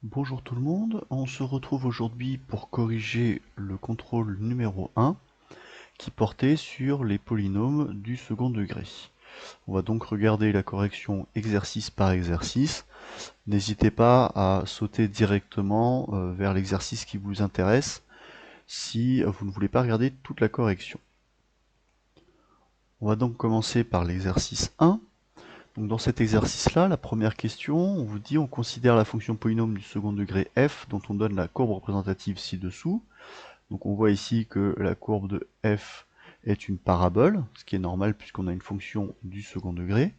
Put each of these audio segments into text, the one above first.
Bonjour tout le monde, on se retrouve aujourd'hui pour corriger le contrôle numéro 1 qui portait sur les polynômes du second degré. On va donc regarder la correction exercice par exercice. N'hésitez pas à sauter directement vers l'exercice qui vous intéresse si vous ne voulez pas regarder toute la correction. On va donc commencer par l'exercice 1. Donc dans cet exercice-là, la première question, on vous dit on considère la fonction polynôme du second degré f dont on donne la courbe représentative ci-dessous. Donc on voit ici que la courbe de f est une parabole, ce qui est normal puisqu'on a une fonction du second degré.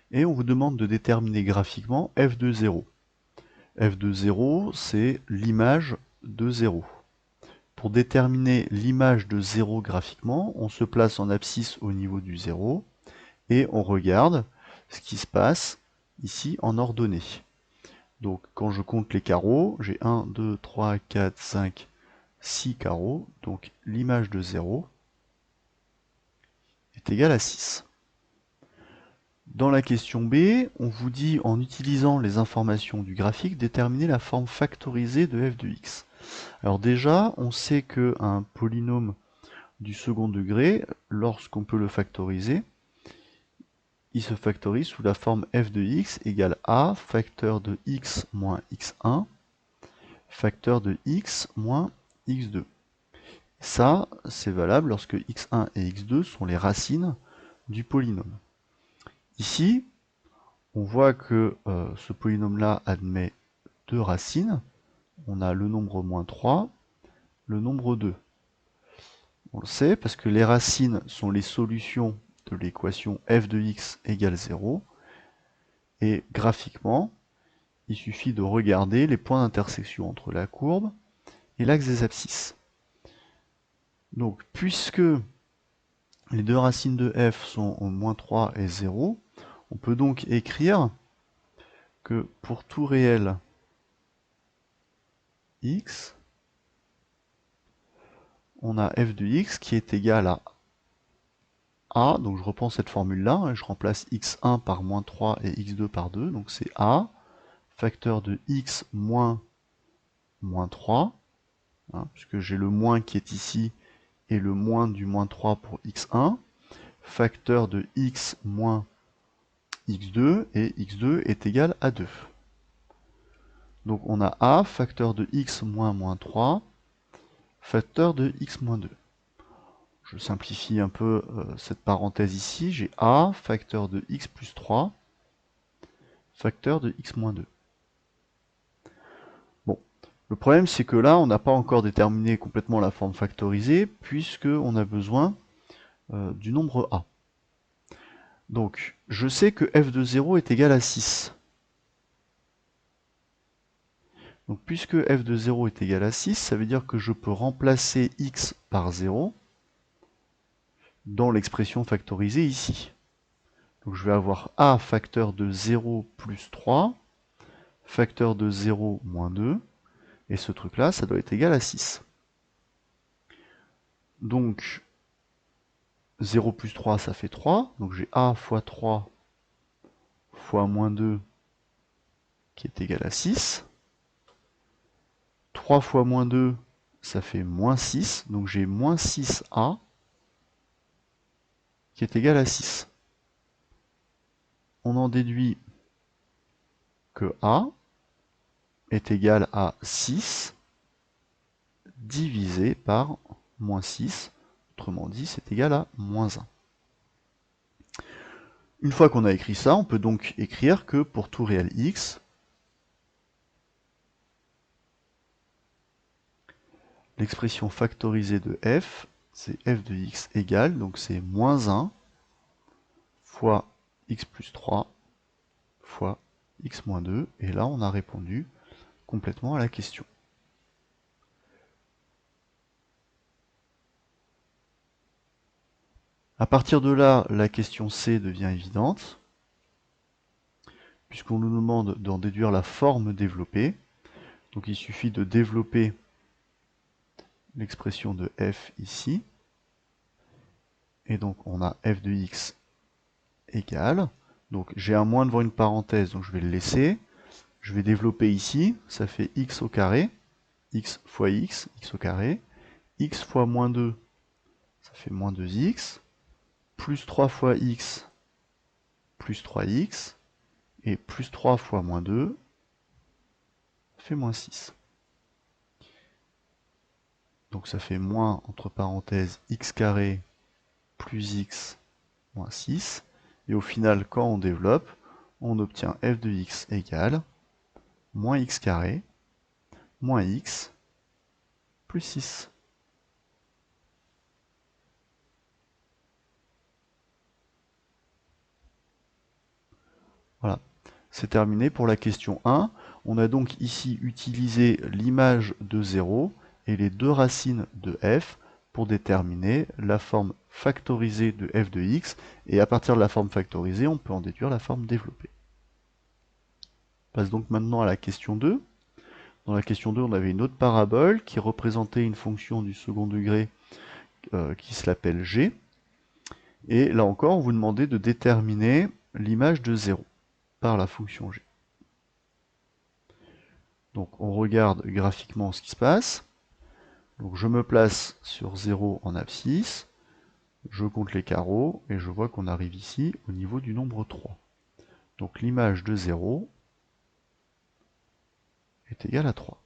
Et on vous demande de déterminer graphiquement f de 0. f de 0, c'est l'image de 0. Pour déterminer l'image de 0 graphiquement, on se place en abscisse au niveau du 0 et on regarde ce qui se passe ici en ordonnée. Donc quand je compte les carreaux, j'ai 1, 2, 3, 4, 5, 6 carreaux, donc l'image de 0 est égale à 6. Dans la question B, on vous dit, en utilisant les informations du graphique, déterminer la forme factorisée de f de x. Alors déjà, on sait qu'un polynôme du second degré, lorsqu'on peut le factoriser, il se factorise sous la forme f de x égale a facteur de x moins x1 facteur de x moins x2. Ça, c'est valable lorsque x1 et x2 sont les racines du polynôme. Ici, on voit que ce polynôme-là admet deux racines. On a le nombre moins 3, le nombre 2. On le sait parce que les racines sont les solutions de l'équation f de x égale 0. Et graphiquement, il suffit de regarder les points d'intersection entre la courbe et l'axe des abscisses. Donc, puisque les deux racines de f sont au moins 3 et 0, on peut donc écrire que pour tout réel x, on a f de x qui est égal à a, donc je reprends cette formule-là, et je remplace x1 par moins 3 et x2 par 2, donc c'est a, facteur de x moins moins 3, hein, puisque j'ai le moins qui est ici, et le moins du moins 3 pour x1, facteur de x moins x2, et x2 est égal à 2. Donc on a a, facteur de x moins moins 3, facteur de x moins 2. Je simplifie un peu cette parenthèse ici. J'ai a, facteur de x plus 3, facteur de x moins 2. Bon, le problème c'est que là, on n'a pas encore déterminé complètement la forme factorisée, puisqu'on a besoin du nombre a. Donc, je sais que f de 0 est égal à 6. Donc, puisque f de 0 est égal à 6, ça veut dire que je peux remplacer x par 0 dans l'expression factorisée ici. Donc je vais avoir a facteur de 0 plus 3, facteur de 0 moins 2, et ce truc-là, ça doit être égal à 6. Donc 0 plus 3, ça fait 3, donc j'ai a fois 3 fois moins 2 qui est égal à 6. 3 fois moins 2, ça fait moins 6, donc j'ai moins 6a qui est égal à 6. On en déduit que a est égal à 6 divisé par moins 6, autrement dit c'est égal à moins 1. Une fois qu'on a écrit ça, on peut donc écrire que pour tout réel x, l'expression factorisée de f, c'est f de x égale, donc c'est moins 1 fois x plus 3 fois x moins 2, et là on a répondu complètement à la question. À partir de là, la question C devient évidente, puisqu'on nous demande d'en déduire la forme développée. Donc il suffit de développer l'expression de f ici, et donc on a f de x égale, donc j'ai un moins devant une parenthèse, donc je vais le laisser, Je vais développer ici, ça fait x au carré, x fois x au carré, x fois moins 2, ça fait moins 2x, plus 3 fois x, plus 3x, et plus 3 fois moins 2, ça fait moins 6. Donc ça fait moins, entre parenthèses, x carré plus x moins 6. Et au final, quand on développe, on obtient f de x égale moins x carré moins x plus 6. Voilà, c'est terminé pour la question 1. On a donc ici utilisé l'image de 0 et les deux racines de f pour déterminer la forme factorisée de f de x, et à partir de la forme factorisée, on peut en déduire la forme développée. On passe donc maintenant à la question 2. Dans la question 2, on avait une autre parabole qui représentait une fonction du second degré qui se l'appelle g. Et là encore, on vous demandait de déterminer l'image de 0 par la fonction g. Donc on regarde graphiquement ce qui se passe. Donc je me place sur 0 en abscisse, je compte les carreaux, et je vois qu'on arrive ici au niveau du nombre 3. Donc l'image de 0 est égale à 3.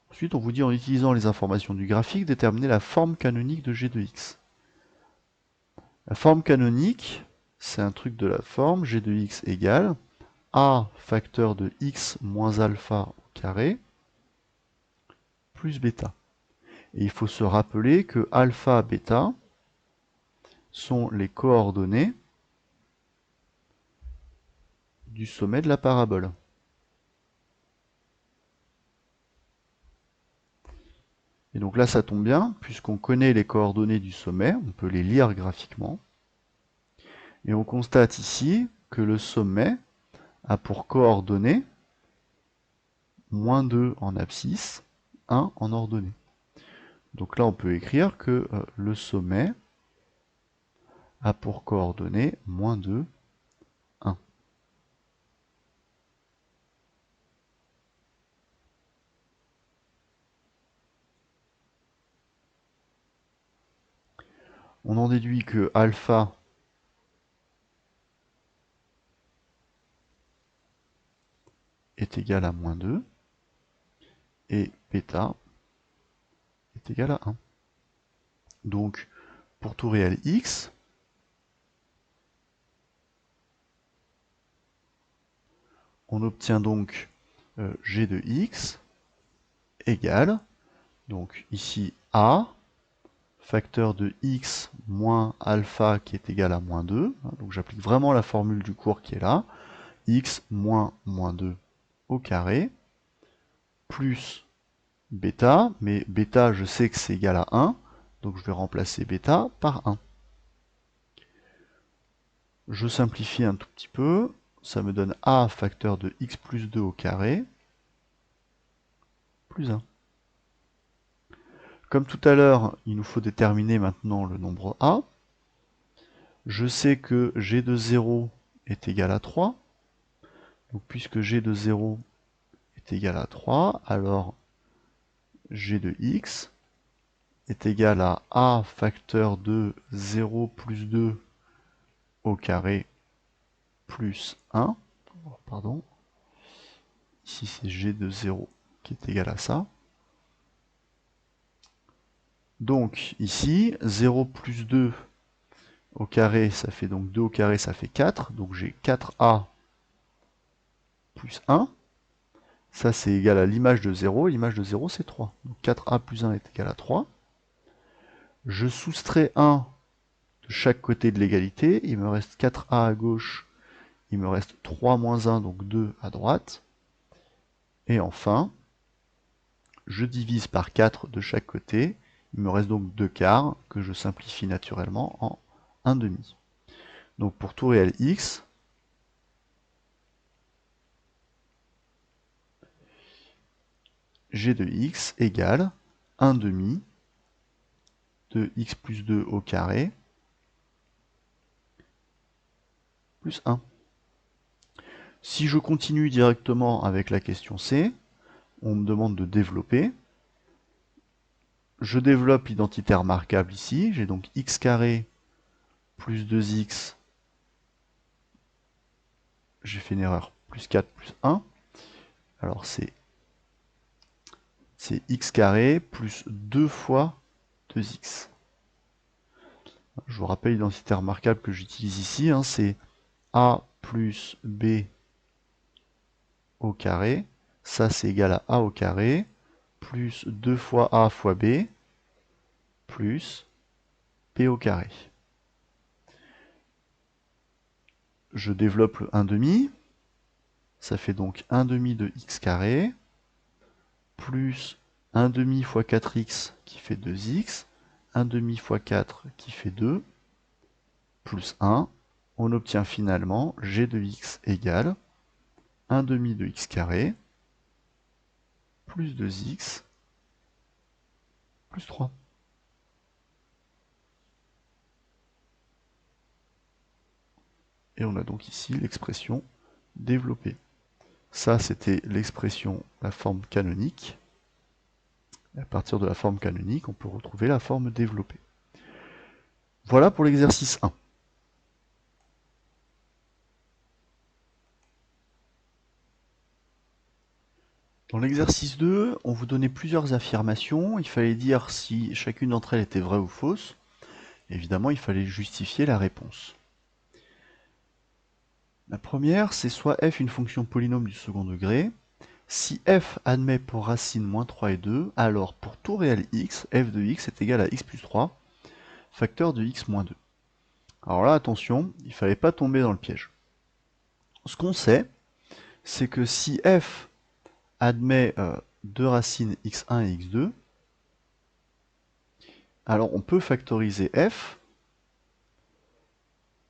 Ensuite, on vous dit en utilisant les informations du graphique, déterminer la forme canonique de g de x. La forme canonique, c'est un truc de la forme g de x égale a facteur de x moins alpha au carré plus bêta. Et il faut se rappeler que alpha, bêta sont les coordonnées du sommet de la parabole. Et donc là, ça tombe bien, puisqu'on connaît les coordonnées du sommet, on peut les lire graphiquement. Et on constate ici que le sommet a pour coordonnées moins 2 en abscisse, 1 en ordonnée. Donc là, on peut écrire que le sommet a pour coordonnées moins 2, 1. On en déduit que alpha est égal à moins 2 et bêta est égal à 1. Donc, pour tout réel x, on obtient donc g de x égale, donc ici a, facteur de x moins alpha qui est égal à moins 2. Donc j'applique vraiment la formule du cours qui est là. X moins moins 2 au carré, plus bêta, mais bêta je sais que c'est égal à 1, donc je vais remplacer bêta par 1. Je simplifie un tout petit peu, ça me donne a facteur de x plus 2 au carré, plus 1. Comme tout à l'heure, il nous faut déterminer maintenant le nombre a. Je sais que g de 0 est égal à 3. Donc puisque g de 0 est égal à 3, alors g de x est égal à a facteur de 0 plus 2 au carré plus 1. Pardon. Ici c'est g de 0 qui est égal à ça. Donc ici, 0 plus 2 au carré, ça fait donc 2 au carré, ça fait 4. Donc j'ai 4a plus 1. Ça, c'est égal à l'image de 0. L'image de 0, c'est 3. Donc 4a plus 1 est égal à 3. Je soustrais 1 de chaque côté de l'égalité. Il me reste 4a à gauche. Il me reste 3 moins 1, donc 2 à droite. Et enfin, je divise par 4 de chaque côté. Il me reste donc 2 quarts que je simplifie naturellement en 1 demi. Donc pour tout réel x, g de x égale 1 demi de x plus 2 au carré plus 1. Si je continue directement avec la question C, on me demande de développer. Je développe l'identité remarquable ici. J'ai donc x carré plus 2x. J'ai fait une erreur. Plus 4 plus 1. Alors c'est x carré plus 2 fois 2x. Je vous rappelle l'identité remarquable que j'utilise ici. C'est a plus b au carré. Ça, c'est égal à a au carré plus 2 fois a fois b plus b au carré. Je développe le 1 demi. Ça fait donc 1 demi de x carré plus 1 demi fois 4x qui fait 2x, 1 demi fois 4 qui fait 2, plus 1. On obtient finalement g de x égale 1 demi de x carré plus 2x plus 3. Et on a donc ici l'expression développée. Ça, c'était l'expression, la forme canonique. Et à partir de la forme canonique, on peut retrouver la forme développée. Voilà pour l'exercice 1. Dans l'exercice 2, on vous donnait plusieurs affirmations. Il fallait dire si chacune d'entre elles était vraie ou fausse. Évidemment, il fallait justifier la réponse. La première, c'est soit f une fonction polynôme du second degré. Si f admet pour racine moins 3 et 2, alors pour tout réel x, f de x est égal à x plus 3, facteur de x moins 2. Alors là, attention, il ne fallait pas tomber dans le piège. Ce qu'on sait, c'est que si f admet deux racines x1 et x2, alors on peut factoriser f.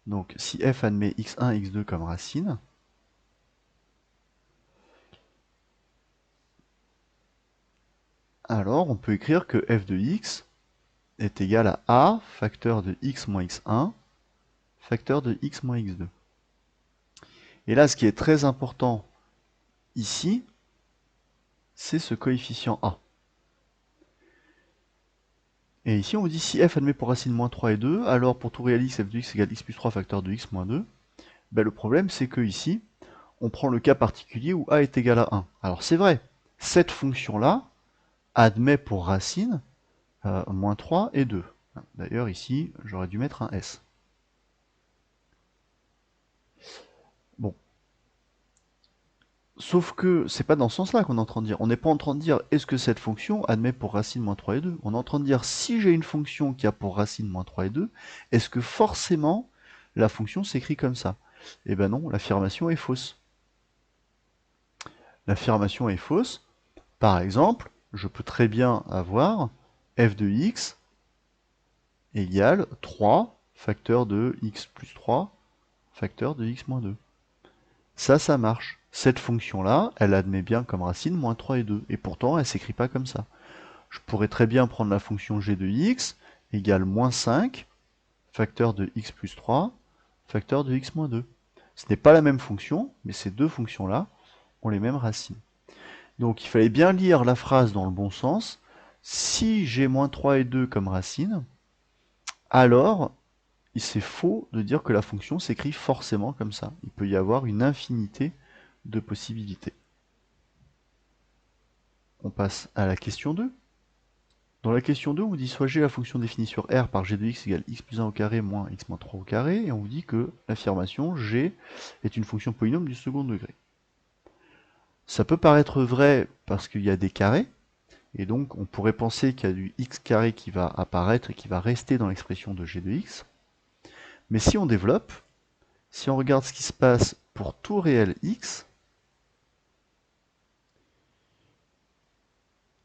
Donc si f admet x1 et x2 comme racine, alors on peut écrire que f de x est égal à a facteur de x moins x1 facteur de x moins x2. Et là, ce qui est très important ici, c'est ce coefficient a. Et ici, on vous dit si f admet pour racine moins 3 et 2, alors pour tout réel x, f de x égale x plus 3 facteur de x moins 2. Ben, le problème, c'est que ici, on prend le cas particulier où a est égal à 1. Alors c'est vrai, cette fonction-là admet pour racine moins 3 et 2. D'ailleurs, ici, j'aurais dû mettre un S. Bon. Sauf que c'est pas dans ce sens-là qu'on est en train de dire. On n'est pas en train de dire est-ce que cette fonction admet pour racine moins 3 et 2. On est en train de dire si j'ai une fonction qui a pour racine moins 3 et 2, est-ce que forcément la fonction s'écrit comme ça? Eh ben non, l'affirmation est fausse. L'affirmation est fausse. Par exemple, je peux très bien avoir f de x égale 3 facteur de x plus 3 facteur de x moins 2. Ça marche. Cette fonction-là, elle admet bien comme racine moins 3 et 2. Et pourtant, elle ne s'écrit pas comme ça. Je pourrais très bien prendre la fonction g de x égale moins 5 facteur de x plus 3 facteur de x moins 2. Ce n'est pas la même fonction, mais ces deux fonctions-là ont les mêmes racines. Donc il fallait bien lire la phrase dans le bon sens. Si j'ai moins 3 et 2 comme racine, alors c'est faux de dire que la fonction s'écrit forcément comme ça. Il peut y avoir une infinité de possibilités. On passe à la question 2. Dans la question 2, on vous dit soit g la fonction définie sur R par g de x égale x plus 1 au carré moins x moins 3 au carré, et on vous dit que l'affirmation g est une fonction polynôme du second degré. Ça peut paraître vrai parce qu'il y a des carrés, et donc on pourrait penser qu'il y a du x carré qui va apparaître et qui va rester dans l'expression de g de x. Mais si on développe, si on regarde ce qui se passe pour tout réel x,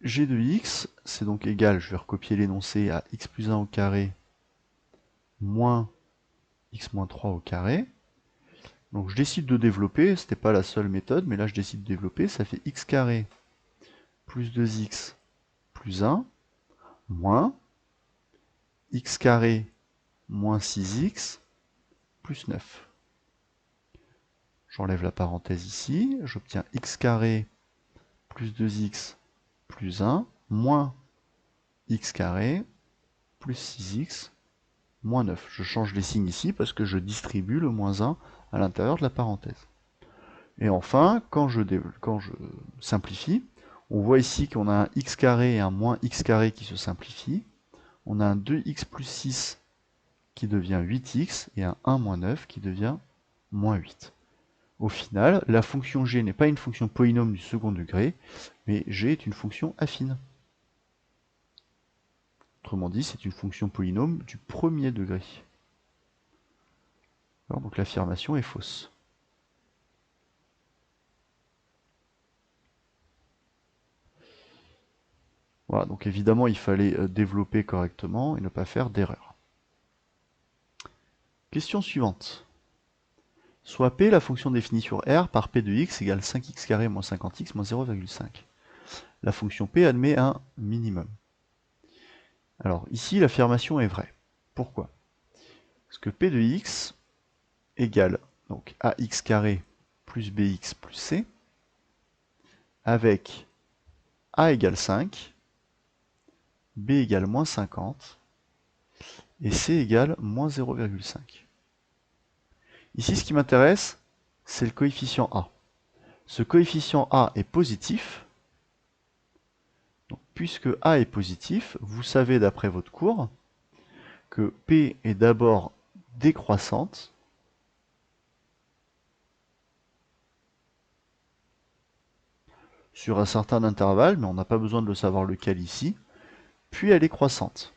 g de x, c'est donc égal, je vais recopier l'énoncé, à x plus 1 au carré moins x moins 3 au carré. Donc je décide de développer, ce n'était pas la seule méthode, mais là je décide de développer, ça fait x carré plus 2x plus 1 moins x carré moins 6x plus 9. J'enlève la parenthèse ici, j'obtiens x carré plus 2x plus 1, moins x carré plus 6x moins 9. Je change les signes ici parce que je distribue le moins 1 à l'intérieur de la parenthèse. Et enfin, quand je simplifie, on voit ici qu'on a un x carré et un moins x carré qui se simplifient. On a un 2x plus 6 qui devient 8x et un 1 moins 9 qui devient moins 8. Au final, la fonction g n'est pas une fonction polynôme du second degré, mais g est une fonction affine. Autrement dit, c'est une fonction polynôme du premier degré. Alors, donc l'affirmation est fausse. Voilà, donc évidemment, il fallait développer correctement et ne pas faire d'erreur. Question suivante. Soit P, la fonction définie sur R par P de x égale 5x carré moins 50x moins 0,5. La fonction P admet un minimum. Alors ici, l'affirmation est vraie. Pourquoi? Parce que P de x égale donc ax carré plus bx plus c, avec a égale 5, b égale moins 50, et c égale moins 0,5. Ici, ce qui m'intéresse, c'est le coefficient a. Ce coefficient a est positif. Donc, puisque a est positif, vous savez d'après votre cours que P est d'abord décroissante sur un certain intervalle, mais on n'a pas besoin de le savoir lequel ici, puis elle est croissante.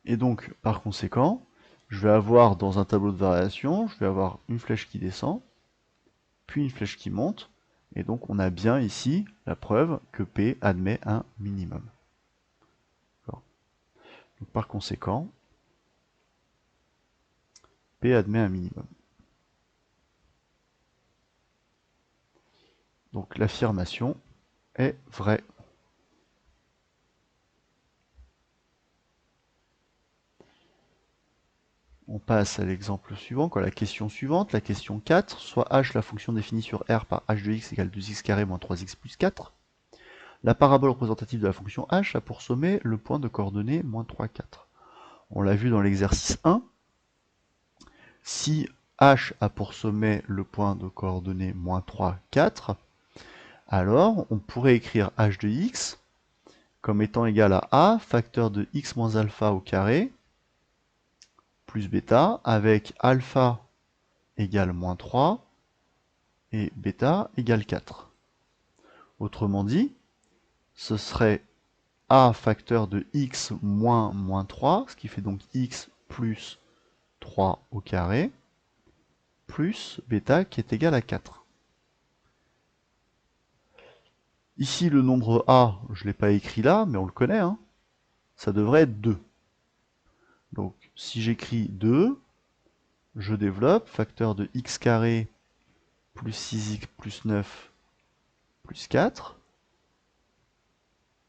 Et donc, par conséquent, je vais avoir dans un tableau de variation, je vais avoir une flèche qui descend, puis une flèche qui monte, et donc on a bien ici la preuve que P admet un minimum. Donc, par conséquent, P admet un minimum. Donc l'affirmation est vraie. On passe à l'exemple suivant, la question suivante, la question 4, soit h la fonction définie sur R par h de x égale 2x carré moins 3x plus 4. La parabole représentative de la fonction h a pour sommet le point de coordonnées moins 3, 4. On l'a vu dans l'exercice 1. Si h a pour sommet le point de coordonnées moins 3, 4, alors on pourrait écrire h de x comme étant égal à a facteur de x moins alpha au carré plus bêta avec alpha égale moins 3 et bêta égale 4. Autrement dit, ce serait a facteur de x moins moins 3, ce qui fait donc x plus 3 au carré, plus bêta qui est égal à 4. Ici, le nombre a, je ne l'ai pas écrit là, mais on le connaît, hein, ça devrait être 2. Donc, si j'écris 2, je développe facteur de x carré plus 6x plus 9 plus 4.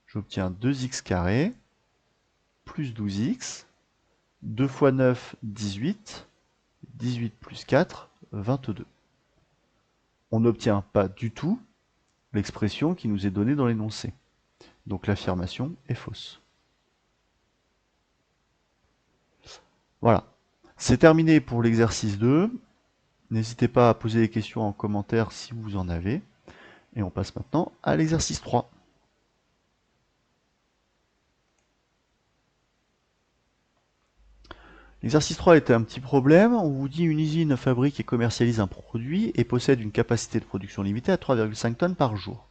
J'obtiens 2x carré plus 12x. 2 fois 9, 18. 18 plus 4, 22. On n'obtient pas du tout l'expression qui nous est donnée dans l'énoncé. Donc l'affirmation est fausse. Voilà. C'est terminé pour l'exercice 2. N'hésitez pas à poser des questions en commentaire si vous en avez. Et on passe maintenant à l'exercice 3. L'exercice 3 était un petit problème. On vous dit une usine fabrique et commercialise un produit et possède une capacité de production limitée à 3,5 tonnes par jour.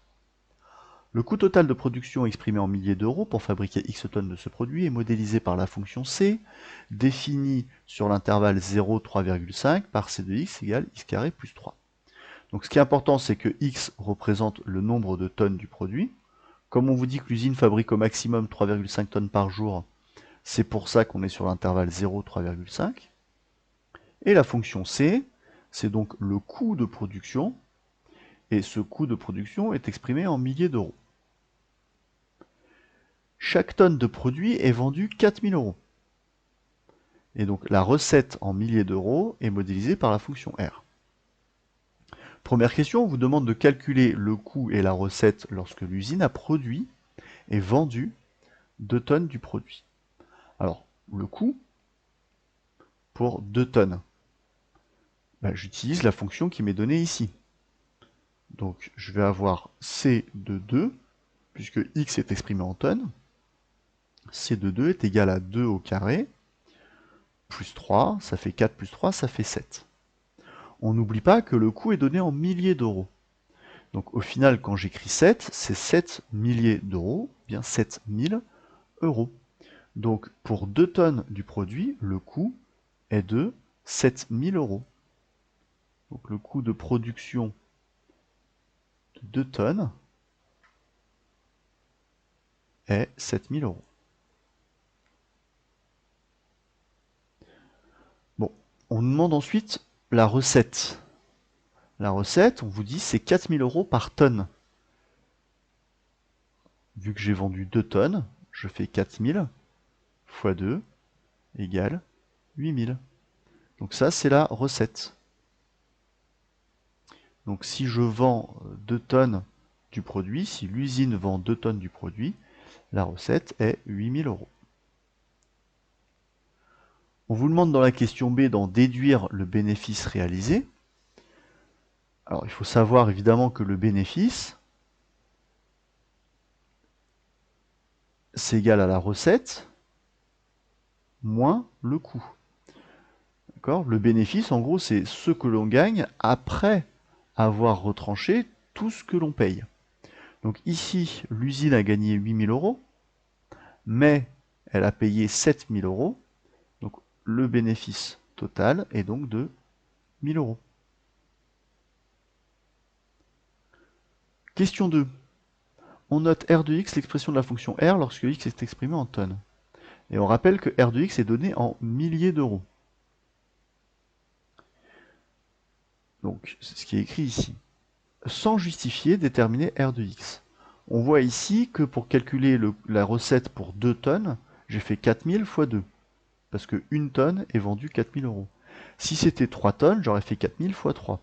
Le coût total de production exprimé en milliers d'euros pour fabriquer X tonnes de ce produit est modélisé par la fonction C, définie sur l'intervalle 0, 3,5 par C de X égale X carré plus 3. Donc ce qui est important, c'est que X représente le nombre de tonnes du produit. Comme on vous dit que l'usine fabrique au maximum 3,5 tonnes par jour, c'est pour ça qu'on est sur l'intervalle 0, 3,5. Et la fonction C, c'est donc le coût de production, et ce coût de production est exprimé en milliers d'euros. Chaque tonne de produit est vendue 4 000 euros. Et donc la recette en milliers d'euros est modélisée par la fonction R. Première question, on vous demande de calculer le coût et la recette lorsque l'usine a produit et vendu 2 tonnes du produit. Alors, le coût pour 2 tonnes, j'utilise la fonction qui m'est donnée ici. Donc je vais avoir C de 2, puisque X est exprimé en tonnes. C de 2 est égal à 2 au carré, plus 3, ça fait 4 plus 3, ça fait 7. On n'oublie pas que le coût est donné en milliers d'euros. Donc au final, quand j'écris 7, c'est 7 milliers d'euros, bien 7000 euros. Donc pour 2 tonnes du produit, le coût est de 7000 euros. Donc le coût de production de 2 tonnes est 7000 euros. Bon, on demande ensuite la recette. La recette, on vous dit, c'est 4000 euros par tonne. Vu que j'ai vendu 2 tonnes, je fais 4000 fois 2 égale 8000. Donc ça, c'est la recette. Donc si je vends 2 tonnes du produit, si l'usine vend 2 tonnes du produit, la recette est 8000 euros. On vous demande dans la question B d'en déduire le bénéfice réalisé. Alors il faut savoir évidemment que le bénéfice, c'est égal à la recette moins le coût. D'accord ? Le bénéfice, en gros, c'est ce que l'on gagne après avoir retranché tout ce que l'on paye. Donc ici, l'usine a gagné 8000 euros, mais elle a payé 7000 euros. Donc le bénéfice total est donc de 1000 euros. Question 2. On note R de x, l'expression de la fonction R, lorsque x est exprimé en tonnes. Et on rappelle que R de x est donné en milliers d'euros. Donc c'est ce qui est écrit ici. Sans justifier, déterminer R de x. On voit ici que pour calculer la recette pour 2 tonnes, j'ai fait 4000 fois 2. Parce que 1 tonne est vendue 4000 euros. Si c'était 3 tonnes, j'aurais fait 4000 fois 3.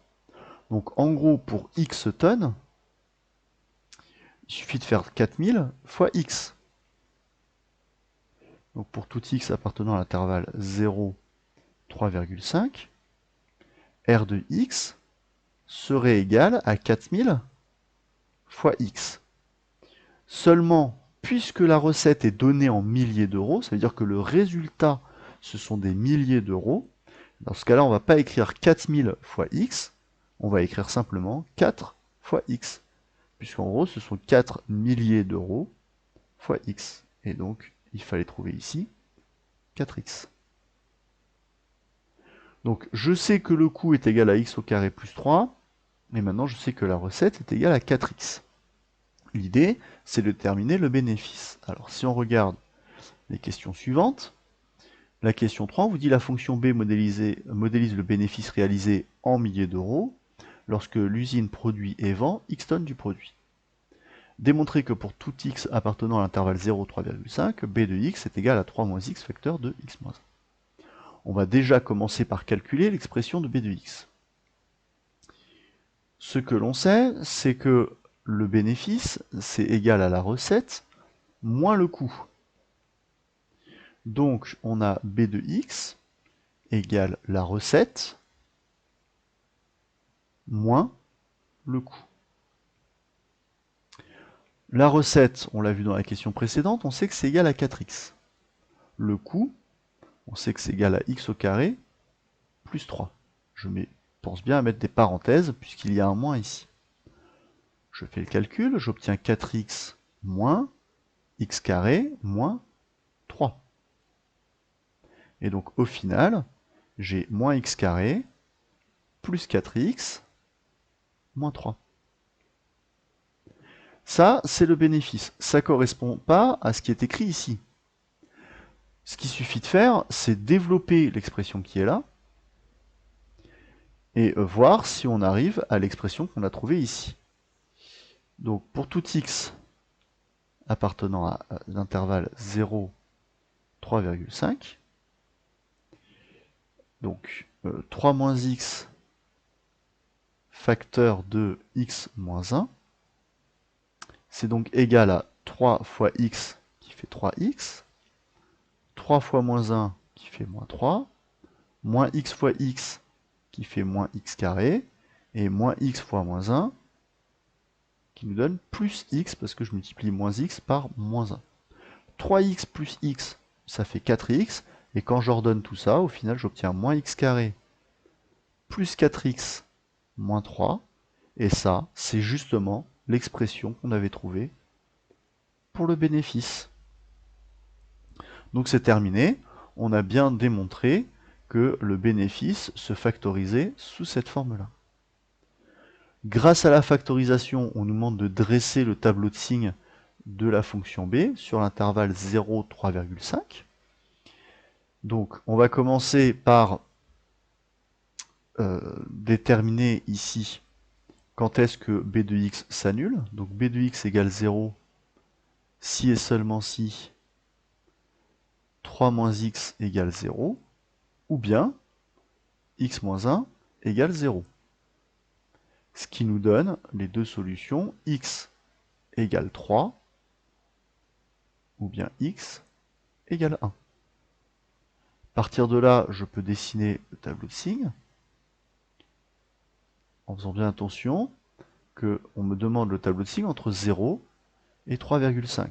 Donc en gros, pour x tonnes, il suffit de faire 4000 fois x. Donc pour tout x appartenant à l'intervalle 0, 3,5, R de x serait égal à 4000 fois x. Seulement, puisque la recette est donnée en milliers d'euros, ça veut dire que le résultat, ce sont des milliers d'euros. Dans ce cas-là, on ne va pas écrire 4000 fois x, on va écrire simplement 4 fois x. Puisqu'en gros, ce sont 4 milliers d'euros fois x. Et donc, il fallait trouver ici 4x. Donc, je sais que le coût est égal à x au carré plus 3, mais maintenant je sais que la recette est égale à 4x. L'idée, c'est de déterminer le bénéfice. Alors, si on regarde les questions suivantes, la question 3, on vous dit la fonction B modélise le bénéfice réalisé en milliers d'euros lorsque l'usine produit et vend x tonnes du produit. Démontrer que pour tout x appartenant à l'intervalle 0, 3,5, b de x est égal à 3 moins x facteur de x moins 1. On va déjà commencer par calculer l'expression de b de x. Ce que l'on sait, c'est que le bénéfice, c'est égal à la recette moins le coût. Donc, on a b de x égale la recette moins le coût. La recette, on l'a vu dans la question précédente, on sait que c'est égal à 4x. Le coût, on sait que c'est égal à x au carré plus 3. Je pense bien à mettre des parenthèses puisqu'il y a un moins ici. Je fais le calcul, j'obtiens 4x moins x carré moins 3. Et donc au final, j'ai moins x carré plus 4x moins 3. Ça, c'est le bénéfice. Ça ne correspond pas à ce qui est écrit ici. Ce qu'il suffit de faire, c'est développer l'expression qui est là et voir si on arrive à l'expression qu'on a trouvée ici. Donc pour tout x appartenant à l'intervalle 0, 3,5, Donc 3 moins x facteur de x moins 1, c'est donc égal à 3 fois x qui fait 3x, 3 fois moins 1 qui fait moins 3, moins x fois x qui fait moins x carré, et moins x fois moins 1 qui nous donne plus x, parce que je multiplie moins x par moins 1. 3x plus x, ça fait 4x, et quand j'ordonne tout ça, au final j'obtiens moins x carré plus 4x moins 3, et ça, c'est justement l'expression qu'on avait trouvée pour le bénéfice. Donc c'est terminé, on a bien démontré que le bénéfice se factorisait sous cette forme-là. Grâce à la factorisation, on nous demande de dresser le tableau de signes de la fonction b sur l'intervalle 0, 3,5. Donc on va commencer par déterminer ici quand est-ce que b de x s'annule. Donc b de x égale 0 si et seulement si 3 moins x égale 0, ou bien x moins 1 égale 0. Ce qui nous donne les deux solutions, x égale 3, ou bien x égale 1. À partir de là, je peux dessiner le tableau de signes, en faisant bien attention qu'on me demande le tableau de signes entre 0 et 3,5.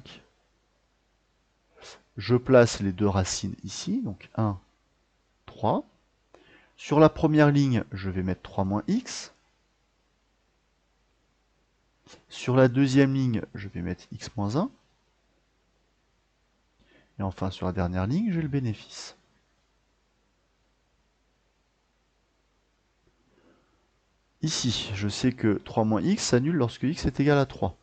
Je place les deux racines ici, donc 1, 3. Sur la première ligne, je vais mettre 3 moins x. Sur la deuxième ligne, je vais mettre x moins 1. Et enfin, sur la dernière ligne, j'ai le bénéfice. Ici, je sais que 3 moins x s'annule lorsque x est égal à 3.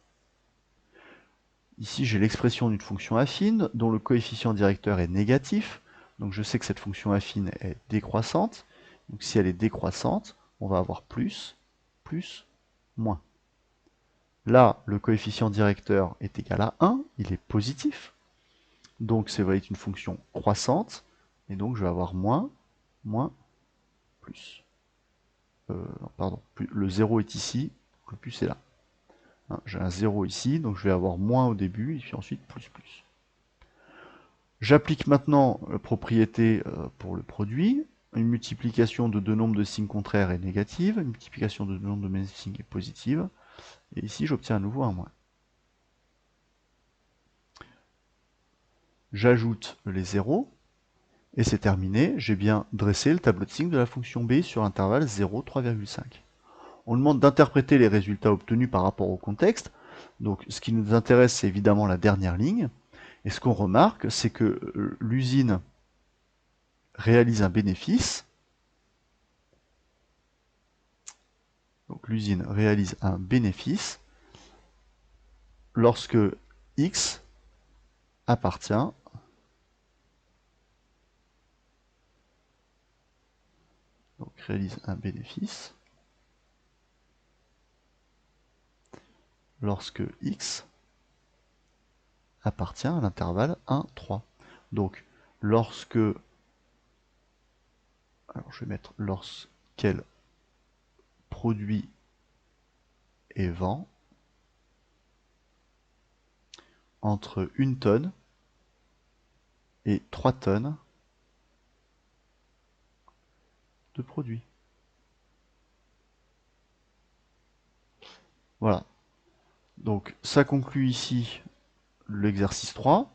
Ici, j'ai l'expression d'une fonction affine dont le coefficient directeur est négatif. Donc je sais que cette fonction affine est décroissante. Donc si elle est décroissante, on va avoir plus, plus, moins. Là, le coefficient directeur est égal à 1, il est positif. Donc ça va être une fonction croissante. Et donc je vais avoir moins, moins, plus. Pardon, le 0 est ici, le plus est là. Hein, j'ai un 0 ici, donc je vais avoir moins au début, et puis ensuite plus, plus. J'applique maintenant la propriété pour le produit. Une multiplication de deux nombres de signes contraires est négative, une multiplication de deux nombres de mêmes signes est positive. Et ici, j'obtiens à nouveau un moins. J'ajoute les zéros, et c'est terminé. J'ai bien dressé le tableau de signes de la fonction b sur l'intervalle 0, 3,5. On demande d'interpréter les résultats obtenus par rapport au contexte. Donc, ce qui nous intéresse, c'est évidemment la dernière ligne. Et ce qu'on remarque, c'est que l'usine réalise un bénéfice. Donc l'usine réalise un bénéfice lorsque X appartient donc réalise un bénéfice lorsque X appartient à l'intervalle 1, 3. Donc lorsque, alors je vais mettre lorsqu'elle produit et vend entre 1 tonne et 3 tonnes de produits. Voilà. Donc ça conclut ici l'exercice 3,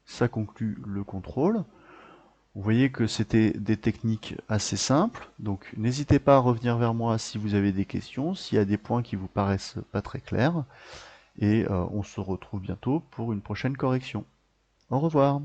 ça conclut le contrôle. Vous voyez que c'était des techniques assez simples, donc n'hésitez pas à revenir vers moi si vous avez des questions, s'il y a des points qui vous paraissent pas très clairs, et on se retrouve bientôt pour une prochaine correction. Au revoir.